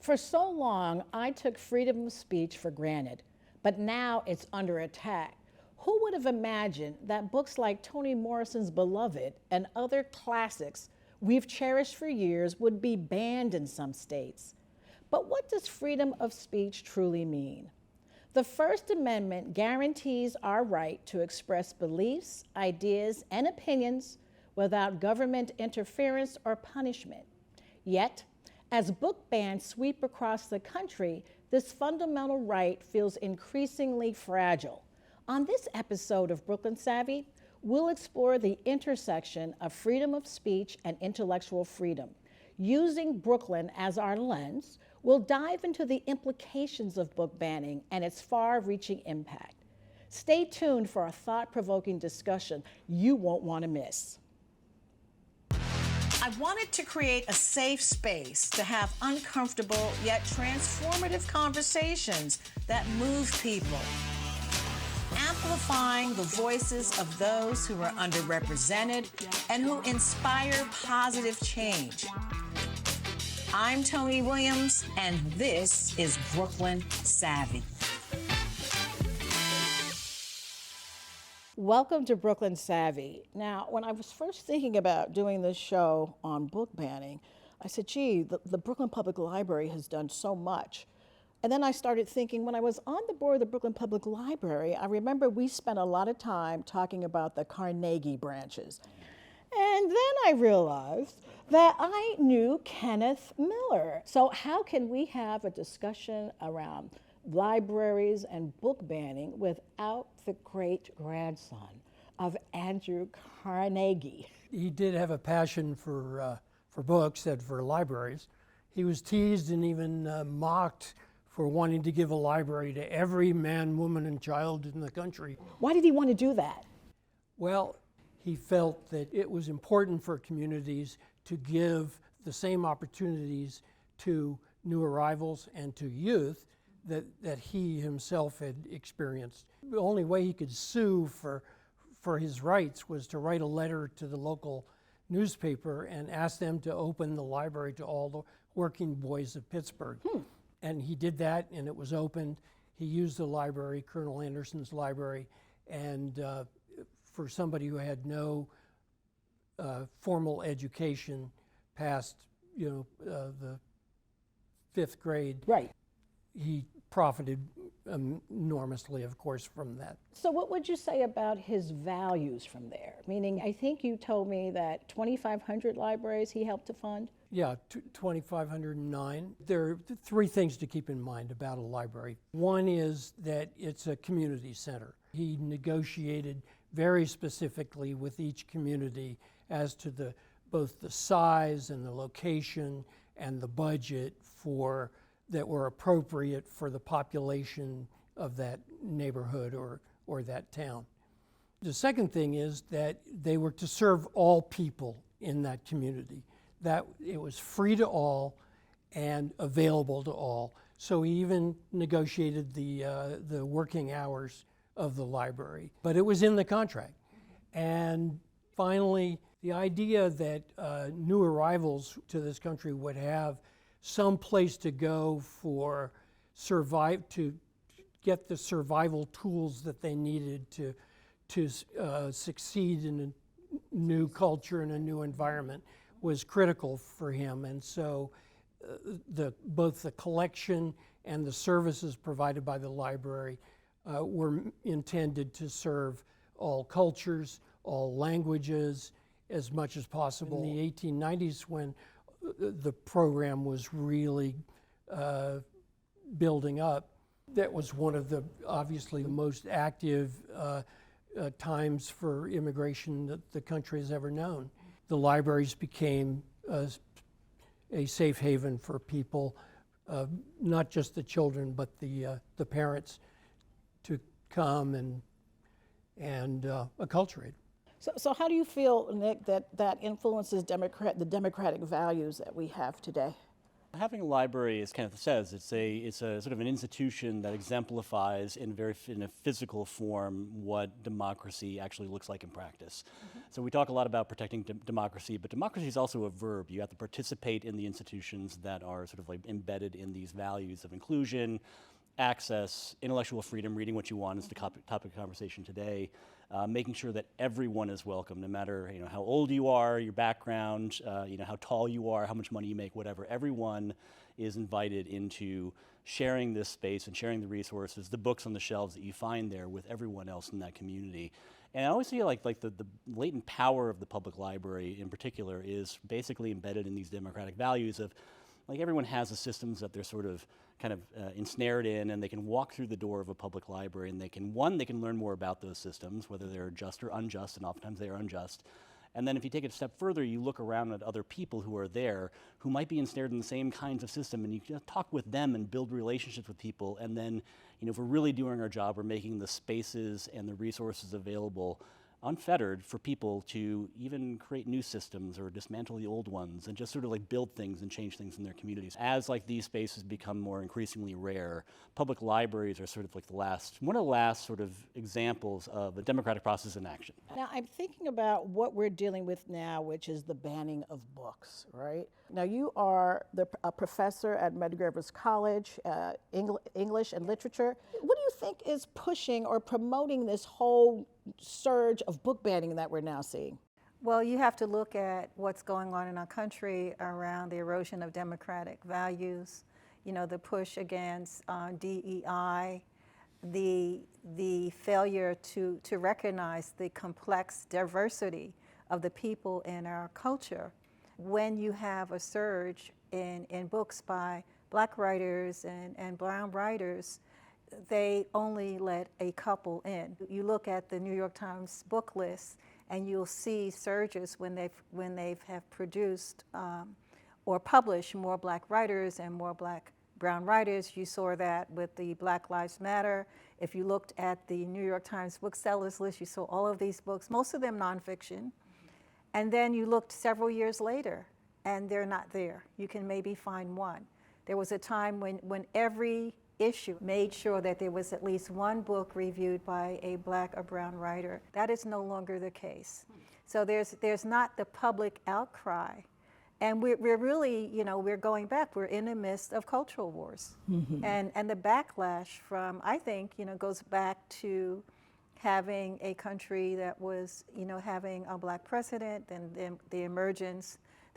For so long, I took freedom of speech for granted, but now it's under attack. Who would have imagined that books like Toni Morrison's Beloved and other classics we've cherished for years would be banned in some states? But what does freedom of speech truly mean? The First Amendment guarantees our right to express beliefs, ideas, and opinions without government interference or punishment. Yet, as book bans sweep across the country, this fundamental right feels increasingly fragile. On this episode of Brooklyn Savvy, we'll explore the intersection of freedom of speech and intellectual freedom. Using Brooklyn as our lens, we'll dive into the implications of book banning and its far-reaching impact. Stay tuned for a thought-provoking discussion you won't want to miss. I wanted to create a safe space to have uncomfortable yet transformative conversations that move people, amplifying the voices of those who are underrepresented and who inspire positive change. I'm Toni Williams, and this is Brooklyn Savvy. Welcome to Brooklyn Savvy. Now, when I was first thinking about doing this show on book banning, I said, gee, the Brooklyn Public Library has done so much. And then I started thinking, when I was on the board of the Brooklyn Public Library, I remember we spent a lot of time talking about the Carnegie branches. And then I realized that I knew Kenneth Miller. So how can we have a discussion around libraries and book banning without the great-grandson of Andrew Carnegie? He did have a passion for books and for libraries. He was teased and even mocked for wanting to give a library to every man, woman, and child in the country. Why did he want to do that? Well, he felt that it was important for communities to give the same opportunities to new arrivals and to youth that he himself had experienced. The only way he could sue for his rights was to write a letter to the local newspaper and ask them to open the library to all the working boys of Pittsburgh. And he did that, and it was opened. He used the library, Colonel Anderson's library, and for somebody who had no formal education past, the 5th grade, right, he profited enormously, of course, from that. So what would you say about his values from there? Meaning, I think you told me that 2,500 libraries he helped to fund? Yeah, 2,509. There are 3 things to keep in mind about a library. One is that it's a community center. He negotiated very specifically with each community as to both the size and the location and the budget that were appropriate for the population of that neighborhood or that town. The second thing is that they were to serve all people in that community, that it was free to all and available to all. So he even negotiated the working hours of the library, but it was in the contract. And finally, the idea that new arrivals to this country would have some place to go to get the survival tools that they needed to succeed in a new culture and a new environment was critical for him. And so both the collection and the services provided by the library were intended to serve all cultures, all languages, as much as possible. In the 1890s, when the program was really building up, that was one of obviously the most active times for immigration that the country has ever known. The libraries became a safe haven for people, not just the children, but the parents, to come and acculturate. So how do you feel, Nick, that influences the democratic values that we have today? Having a library, as Kenneth says, it's a sort of an institution that exemplifies in a physical form what democracy actually looks like in practice. So we talk a lot about protecting democracy, but democracy is also a verb. You have to participate in the institutions that are sort of like embedded in these values of inclusion, access, intellectual freedom, reading what you want is the topic of conversation today. Making sure that everyone is welcome, no matter how old you are, your background, how tall you are, how much money you make, whatever. Everyone is invited into sharing this space and sharing the resources, the books on the shelves that you find there with everyone else in that community. And I always feel like the latent power of the public library in particular is basically embedded in these democratic values of, like, everyone has the systems that they're sort of kind of ensnared in, and they can walk through the door of a public library and they can learn more about those systems, whether they're just or unjust, and oftentimes they are unjust. And then if you take it a step further, you look around at other people who are there who might be ensnared in the same kinds of system, and you can talk with them and build relationships with people. And then, if we're really doing our job, we're making the spaces and the resources available unfettered for people to even create new systems or dismantle the old ones and just sort of like build things and change things in their communities. As like these spaces become more increasingly rare, public libraries are sort of like one of the last sort of examples of a democratic process in action. Now, I'm thinking about what we're dealing with now, which is the banning of books, right? Now, you are a professor at Medgar College, English and literature. What do you think is pushing or promoting this whole surge of book banning that we're now seeing? Well, you have to look at what's going on in our country around the erosion of democratic values, the push against DEI, the failure to recognize the complex diversity of the people in our culture. When you have a surge in books by Black writers and brown writers, they only let a couple in. You look at the New York Times book list, and you'll see surges when they have produced or published more Black writers and more brown writers. You saw that with the Black Lives Matter. If you looked at the New York Times booksellers list, you saw all of these books, most of them nonfiction. And then you looked several years later, and they're not there. You can maybe find one. There was a time when every issue made sure that there was at least one book reviewed by a Black or brown writer. That is no longer the case. So there's not the public outcry. And we're really, we're going back. We're in the midst of cultural wars. Mm-hmm. And the backlash from, I think, goes back to having a country that was, having a Black president, and then the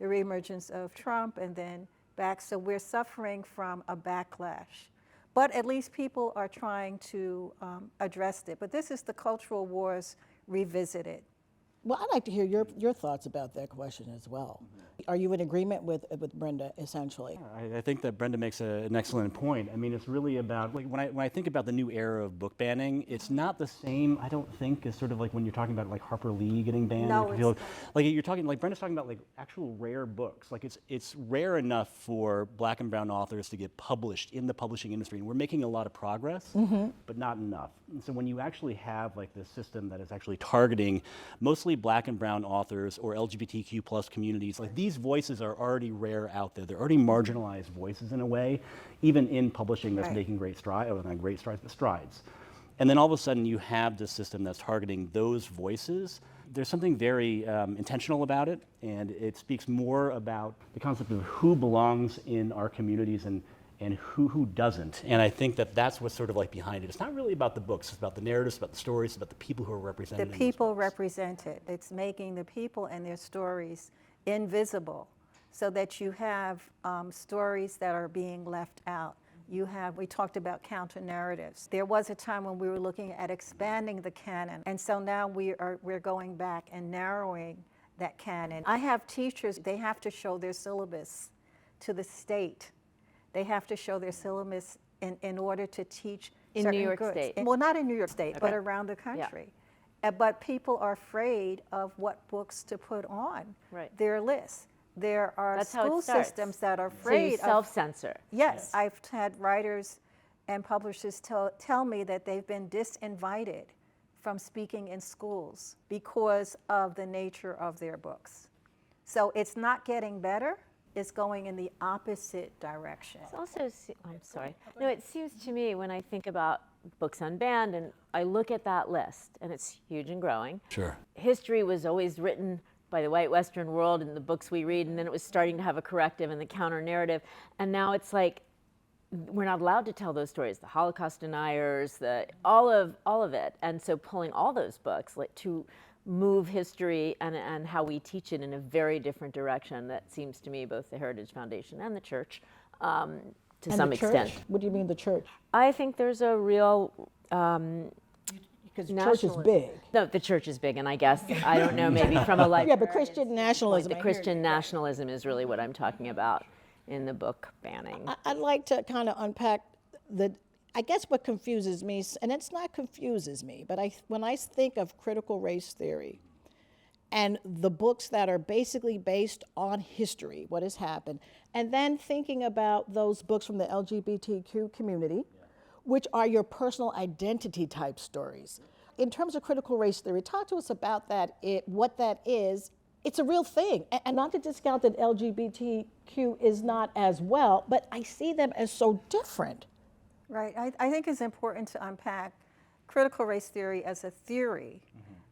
reemergence of Trump, and then back. So we're suffering from a backlash. But at least people are trying to address it. But this is the cultural wars revisited. Well, I'd like to hear your thoughts about that question as well. Are you in agreement with Brenda, essentially? I think that Brenda makes an excellent point. I mean, it's really about, like, when I think about the new era of book banning, it's not the same, I don't think, as sort of like when you're talking about like Harper Lee getting banned. No, it's not. Like you're talking, like Brenda's talking about like actual rare books. Like it's rare enough for Black and brown authors to get published in the publishing industry, and we're making a lot of progress, but not enough. And so when you actually have like this system that is actually targeting mostly Black and brown authors or LGBTQ plus communities, like these voices are already rare out there. They're already marginalized voices in a way, even in publishing that's making great strides, or not great strides, but strides. And then all of a sudden you have this system that's targeting those voices. There's something very intentional about it, and it speaks more about the concept of who belongs in our communities and who doesn't. And I think that that's what's sort of like behind it. It's not really about the books, it's about the narratives, it's about the stories, it's about the people who are represented. The people represented. It's making the people and their stories invisible, so that you have stories that are being left out. We talked about counter narratives. There was a time when we were looking at expanding the canon, and so now we're going back and narrowing that canon. I have teachers, they have to show their syllabus to the state. They have to show their syllabus in order to teach in New York State. Well, not in New York State, but around the country. Yeah. But people are afraid of what books to put on their list. There are school systems that are afraid of self-censor. Yes, I've had writers and publishers tell me that they've been disinvited from speaking in schools because of the nature of their books. So it's not getting better. is going in the opposite direction. It's also, I'm sorry. No, it seems to me when I think about books unbanned and I look at that list, and it's huge and growing. Sure. History was always written by the white Western world in the books we read, and then it was starting to have a corrective and the counter narrative. And now it's like, we're not allowed to tell those stories, the Holocaust deniers, all of it. And so pulling all those books like to move history and how we teach it in a very different direction, that seems to me both the Heritage Foundation and the church to some extent. What do you mean the church? I think there's a real Because the church is big. No, the church is big, and I guess, I don't know, maybe from a librarian's Yeah, but Christian nationalism. the Christian nationalism is really what I'm talking about in the book banning. I'd like to kind of unpack I guess what confuses me, and it's not confuses me, but when I think of critical race theory and the books that are basically based on history, what has happened, and then thinking about those books from the LGBTQ community, which are your personal identity type stories. In terms of critical race theory, talk to us about that, what that is. It's a real thing, and not to discount that LGBTQ is not as well, but I see them as so different. Right. I think it's important to unpack critical race theory as a theory,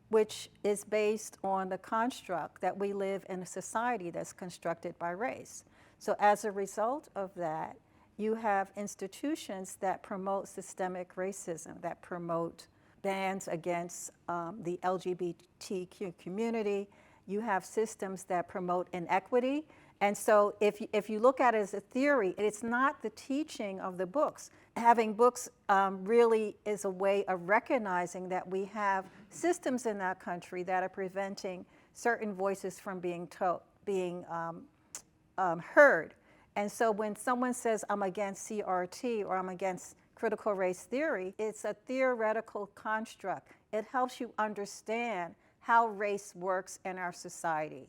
which is based on the construct that we live in a society that's constructed by race. So as a result of that, you have institutions that promote systemic racism, that promote bans against the LGBTQ community. You have systems that promote inequity. And so if you look at it as a theory, it's not the teaching of the books. Having books really is a way of recognizing that we have systems in our country that are preventing certain voices from being heard. And so when someone says, I'm against CRT or I'm against critical race theory, it's a theoretical construct. It helps you understand how race works in our society.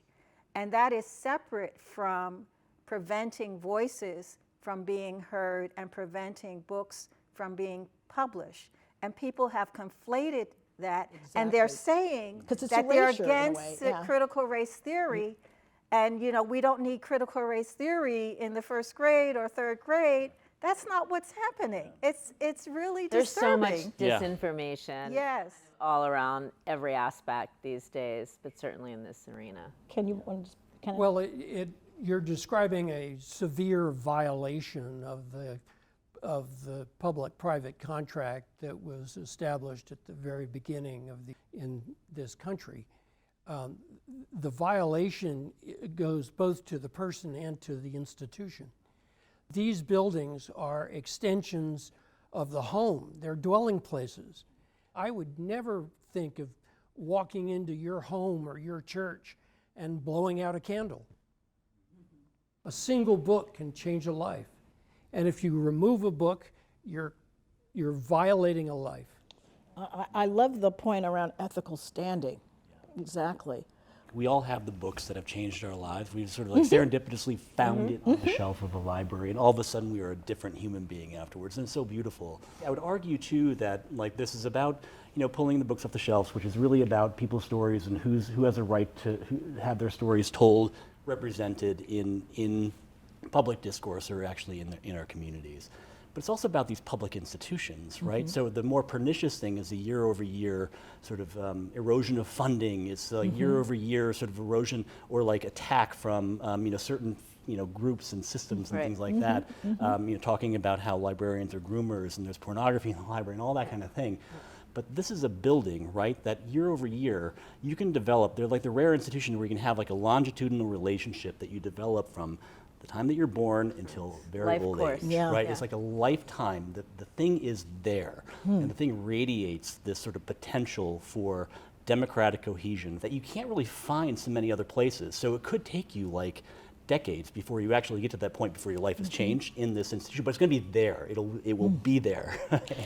And that is separate from preventing voices from being heard and preventing books from being published. And people have conflated that, and they're saying that they're against critical race theory. And we don't need critical race theory in the first grade or third grade. That's not what's happening. It's really There's disturbing. so much disinformation Yes. all around every aspect these days, but certainly in this arena. Can you, Well, you're describing a severe violation of the public-private contract that was established at the very beginning in this country. The violation goes both to the person and to the institution. These buildings are extensions of the home. They're dwelling places. I would never think of walking into your home or your church and blowing out a candle. A single book can change a life. And if you remove a book, you're violating a life. I love the point around ethical standing. Exactly. We all have the books that have changed our lives. We sort of like serendipitously found it on the shelf of a library, and all of a sudden we are a different human being afterwards, and it's so beautiful. I would argue too that like this is about pulling the books off the shelves, which is really about people's stories and who has a right to have their stories told, represented in public discourse or actually in our communities. But it's also about these public institutions, right? So the more pernicious thing is the year-over-year sort of erosion of funding. It's a year-over-year sort of erosion or like attack from certain groups and systems and things like that. Talking about how librarians are groomers and there's pornography in the library and all that kind of thing. But this is a building, right, that year over year you can develop. They're like the rare institution where you can have like a longitudinal relationship that you develop from the time that you're born until very old age, right? It's like a lifetime. The thing is there, and the thing radiates this sort of potential for democratic cohesion that you can't really find so many other places. So it could take you like decades before you actually get to that point before your life has changed in this institution, but it's going to be there. It will be there,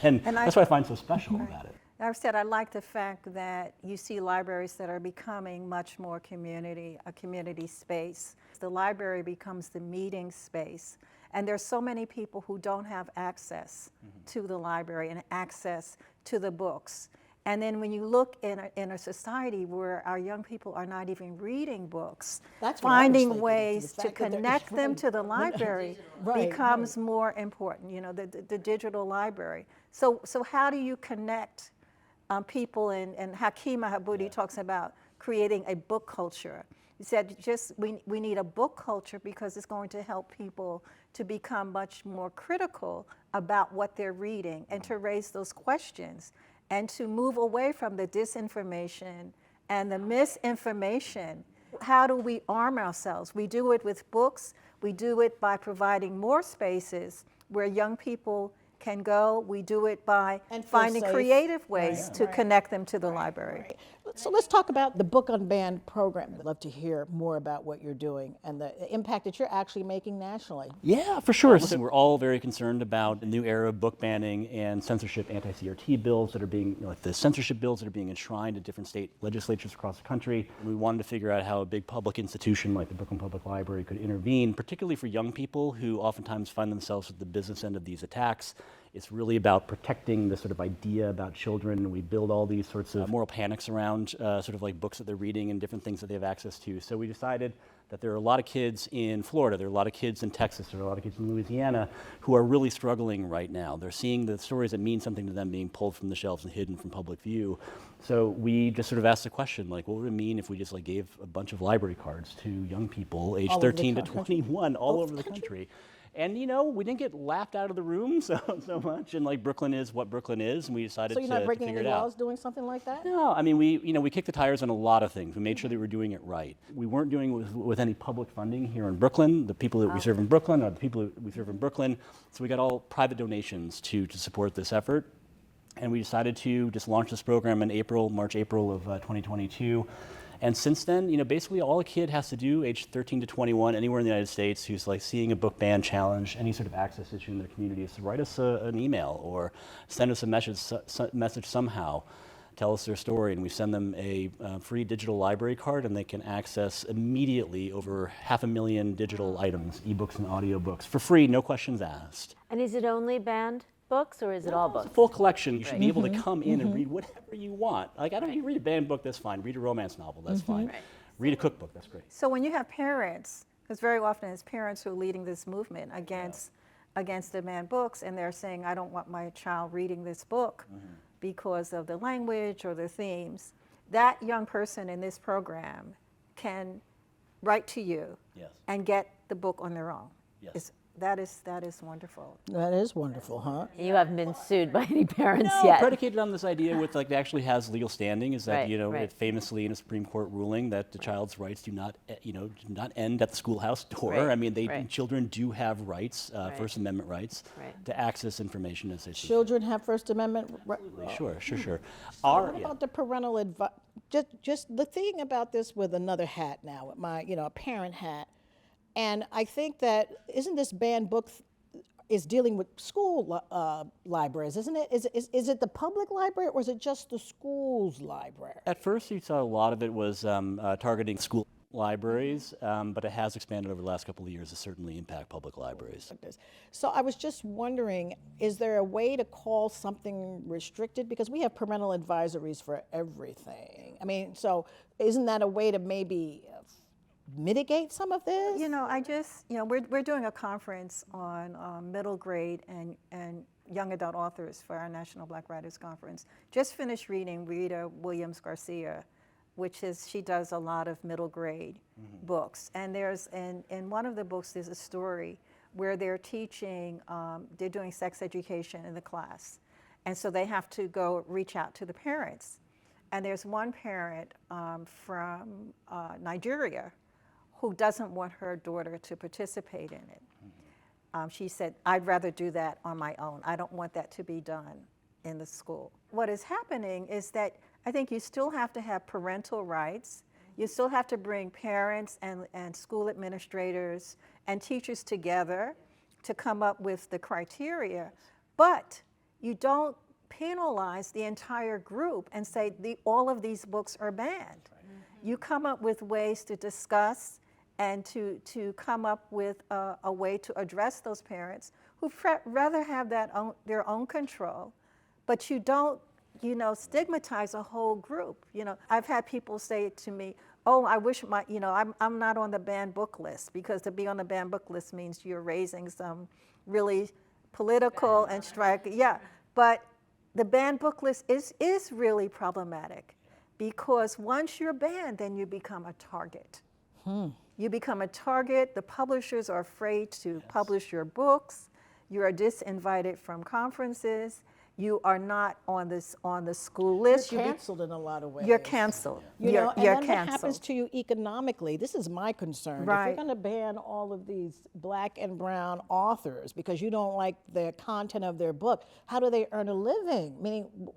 and that's what I find so special about it. I've said I like the fact that you see libraries that are becoming much more a community space. The library becomes the meeting space. And there's so many people who don't have access to the library and access to the books. And then when you look in a society where our young people are not even reading books, That's what I was finding thinking, ways the to fact that they're connect them right. to the library Right, becomes more important, the digital library. So how do you connect people, and Hakeem Mahabudi talks about creating a book culture. He said we need a book culture because it's going to help people to become much more critical about what they're reading and to raise those questions and to move away from the disinformation and the misinformation. How do we arm ourselves? We do it with books. We do it by providing more spaces where young people can go. We do it by And feel finding safe. creative ways Right, to right. connect them to the library. So let's talk about the Book Unbanned program. I'd love to hear more about what you're doing and the impact that you're actually making nationally. Yeah, for sure. Listen, we're all very concerned about the new era of book banning and censorship, anti-CRT bills that are being, like the censorship bills that are being enshrined in different state legislatures across the country. We wanted to figure out how a big public institution like the Brooklyn Public Library could intervene, particularly for young people who oftentimes find themselves at the business end of these attacks. It's really about protecting the sort of idea about children. We build all these sorts of moral panics around sort of like books that they're reading and different things that they have access to. So we decided that there are a lot of kids in Florida, there are a lot of kids in Texas, there are a lot of kids in Louisiana who are really struggling right now. They're seeing the stories that mean something to them being pulled from the shelves and hidden from public view. So we just sort of asked the question, like, what would it mean if we just like gave a bunch of library cards to young people aged 13 to 21 all over the country? And we didn't get laughed out of the room so much, and like Brooklyn is what Brooklyn is, and we decided So you're not to breaking figure any it out. laws doing something like that? No, I mean we kicked the tires on a lot of things. We made sure that we were doing it right. We weren't doing it with any public funding here in Brooklyn. The people that we serve in Brooklyn are the people that we serve in Brooklyn. So we got all private donations to support this effort, and we decided to just launch this program in March, April of 2022. And since then, basically all a kid has to do, age 13 to 21, anywhere in the United States, who's like seeing a book ban challenge, any sort of access issue in their community, is to write us an email or send us a message somehow, tell us their story, and we send them a free digital library card, and they can access immediately over 500,000 digital items, ebooks and audiobooks, for free, no questions asked. And is it only banned books or is it all It's a books? full collection. You should be able to come in and read whatever you want. Like, I don't need to read a banned book, that's fine. Read a romance novel, that's fine. Right. Read a cookbook, that's great. So when you have parents, because very often it's parents who are leading this movement against the banned books, and they're saying, I don't want my child reading this book because of the language or the themes, that young person in this program can write to you Yes. and get the book on their own. Yes. That is wonderful. That is wonderful, huh? You haven't been sued by any parents No, yet. predicated on this idea with like it actually has legal standing is that Right, right. it famously in a Supreme Court ruling that the child's rights do not do not end at the schoolhouse door. Right, I mean, right. children do have rights, First Amendment rights, Right. to access information as they see fit. Children have First Amendment. Sure. What about the parental advice? Just the thing about this with another hat now, with my a parent hat, and I think that isn't this banned book is dealing with school libraries, isn't it? Is it the public library or is it just the school's library? At first, you saw a lot of it was targeting school libraries, but it has expanded over the last couple of years to certainly impact public libraries. So I was just wondering, is there a way to call something restricted? Because we have parental advisories for everything. I mean, so isn't that a way to maybe mitigate some of this? We're doing a conference on middle grade and young adult authors for our National Black Writers Conference. Just finished reading Rita Williams Garcia, she does a lot of middle grade books. And in one of the books, there's a story where they're teaching, they're doing sex education in the class. And so they have to go reach out to the parents. And there's one parent from Nigeria who doesn't want her daughter to participate in it. She said, I'd rather do that on my own. I don't want that to be done in the school. What is happening is that I think you still have to have parental rights. You still have to bring parents and school administrators and teachers together to come up with the criteria, but you don't penalize the entire group and say all of these books are banned. You come up with ways to discuss and to come up with a way to address those parents who rather have their own control, but you don't you know, stigmatize a whole group. You know, I've had people say to me, oh, I wish my, you know, I'm not on the banned book list, because to be on the banned book list means you're raising some really political and yeah. But the banned book list is really problematic, because once you're banned, then you become a target. You become a target. The publishers are afraid to publish your books. You are disinvited from conferences. You are not on the school list. You're canceled in a lot of ways. You're canceled. You know, and you're then canceled. what happens to you economically? This is my concern. If Right. you're going to ban all of these black and brown authors because you don't like the content of their book, how do they earn a living? Meaning,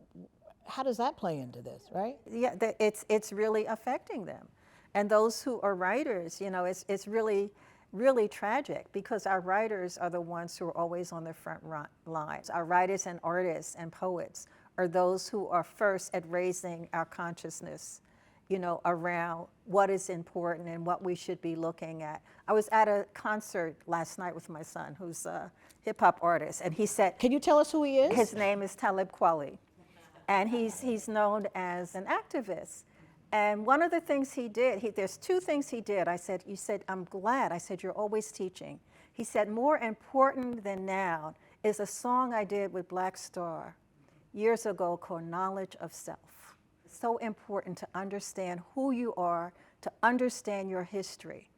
how does that play into this, right? Yeah, it's really affecting them. And those who are writers, you know, it's really, really tragic, because our writers are the ones who are always on the front lines. Our writers and artists and poets are those who are first at raising our consciousness, you know, around what is important and what we should be looking at. I was at a concert last night with my son, who's a hip hop artist, and he said, Can you tell us who he is? his name is Talib Kweli, and he's known as an activist. And one of the things he did, there's two things he did. You said, I'm glad. I said, you're always teaching. He said, more important than now is a song I did with Black Star years ago called Knowledge of Self. It's so important to understand who you are, to understand your history.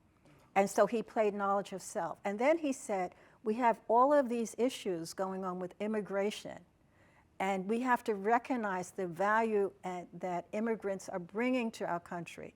And so he played Knowledge of Self. And then he said, we have all of these issues going on with immigration. And we have to recognize the value that immigrants are bringing to our country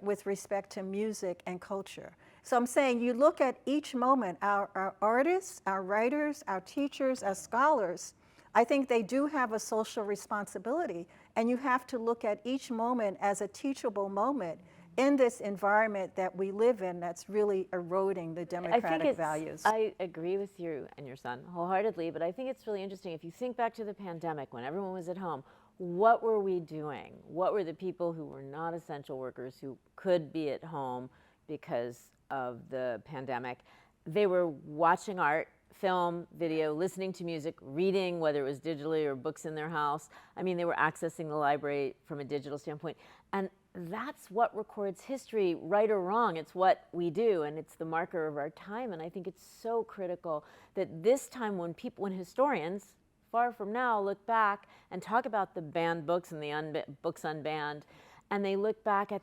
with respect to music and culture. So I'm saying, you look at each moment, our artists, our writers, our teachers, our scholars, I think they do have a social responsibility. And you have to look at each moment as a teachable moment in this environment that we live in that's really eroding the democratic values. I agree with you and your son wholeheartedly, but I think it's really interesting. If you think back to the pandemic, when everyone was at home, what were we doing? What were the people who were not essential workers, who could be at home because of the pandemic? They were watching art, film, video, listening to music, reading, whether it was digitally or books in their house. I mean, they were accessing the library from a digital standpoint. And that's what records history, right or wrong. It's what we do, and it's the marker of our time. And I think it's so critical that this time, when historians, far from now, look back and talk about the banned books and the books unbanned, and they look back at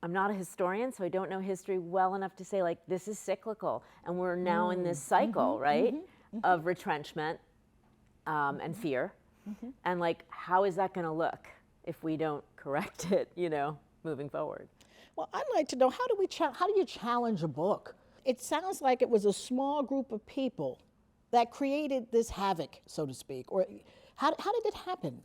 I'm not a historian, so I don't know history well enough to say, like, this is cyclical, and we're now in this cycle, right, of retrenchment and fear. And, like, how is that going to look if we don't correct it, you know, moving forward? Well, I'd like to know, how do you challenge a book? It sounds like it was a small group of people that created this havoc, so to speak. Or how did it happen?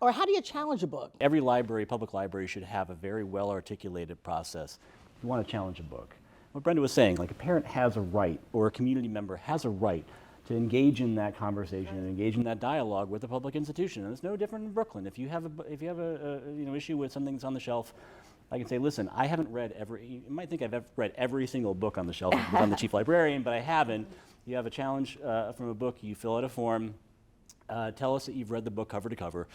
Or how do you challenge a book? Every library, public library, should have a very well-articulated process if you want to challenge a book. What Brenda was saying, like, a parent has a right, or a community member has a right to engage in that conversation and engage in that dialogue with a public institution. And it's no different in Brooklyn. If you have a issue with something that's on the shelf, I can say, listen, I haven't read you might think I've read every single book on the shelf because I'm the chief librarian, but I haven't. You have a challenge from a book, you fill out a form, tell us that you've read the book cover to cover.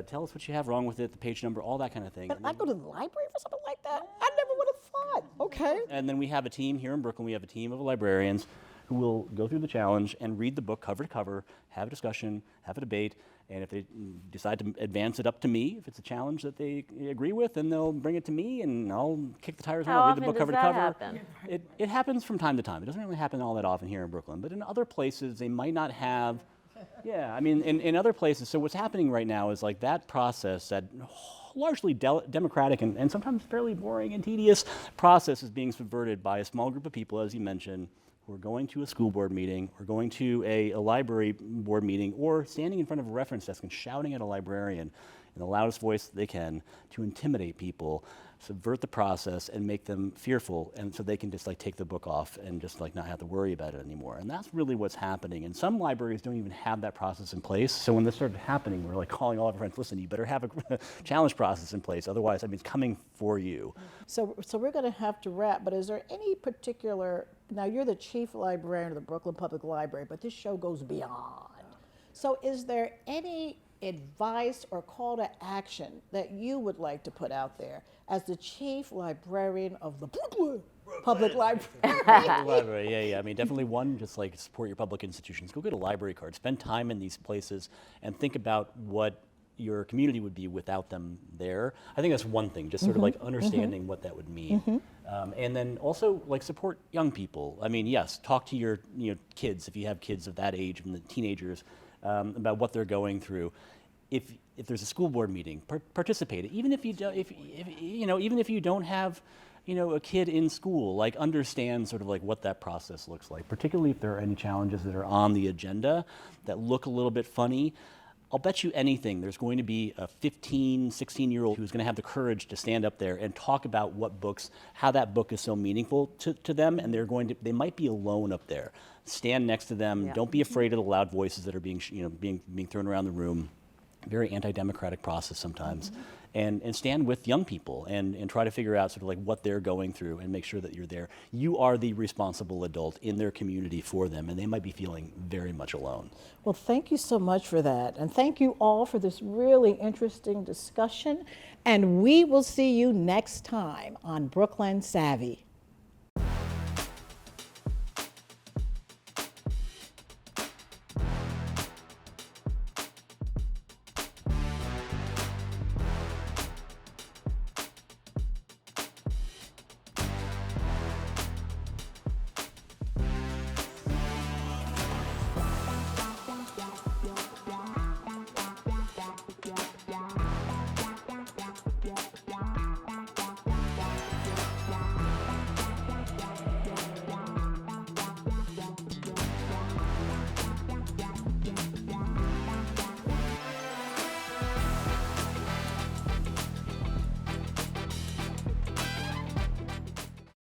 Tell us what you have wrong with it, the page number, all that kind of thing. But I go to the library for something like that? I never would have thought. Okay. And then we have a team here in Brooklyn, we have a team of librarians who will go through the challenge and read the book cover to cover, have a discussion, have a debate, and if they decide to advance it up to me, if it's a challenge that they agree with, then they'll bring it to me and I'll kick the tires and I'll read the book cover to cover. Happen? It happens from time to time. It doesn't really happen all that often here in Brooklyn, but in other places they might not have. Yeah, I mean, in other places, so what's happening right now is, like, that process, that largely democratic and sometimes fairly boring and tedious process is being subverted by a small group of people, as you mentioned, who are going to a school board meeting, or going to a library board meeting, or standing in front of a reference desk and shouting at a librarian in the loudest voice they can to intimidate people, subvert the process, and make them fearful, and so they can just, like, take the book off and just, like, not have to worry about it anymore. And that's really what's happening. And some libraries don't even have that process in place. So when this started happening, we're, like, calling all of our friends, listen, you better have a challenge process in place, otherwise, I mean, it's coming for you. So we're going to have to wrap, but is there any particular, now you're the chief librarian of the Brooklyn Public Library, but this show goes beyond. So is there any advice or call to action that you would like to put out there as the chief librarian of the Public Library? Library, yeah. I mean, definitely one, just like support your public institutions. Go get a library card. Spend time in these places and think about what your community would be without them there. I think that's one thing, just sort of like understanding what that would mean. And then also like support young people. I mean, yes, talk to your kids, if you have kids of that age, and the teenagers, about what they're going through. If there's a school board meeting, participate. Even if you don't, even if you don't have a kid in school, like understand sort of like what that process looks like, particularly if there are any challenges that are on the agenda that look a little bit funny. I'll bet you anything there's going to be a 15, 16-year-old who's going to have the courage to stand up there and talk about how that book is so meaningful to them, and they might be alone up there. Stand next to them. Yeah. Don't be afraid of the loud voices that are being thrown around the room. Very anti-democratic process sometimes. And stand with young people and try to figure out sort of like what they're going through and make sure that you're there. You are the responsible adult in their community for them, and they might be feeling very much alone. Well, thank you so much for that. And thank you all for this really interesting discussion. And we will see you next time on Brooklyn Savvy.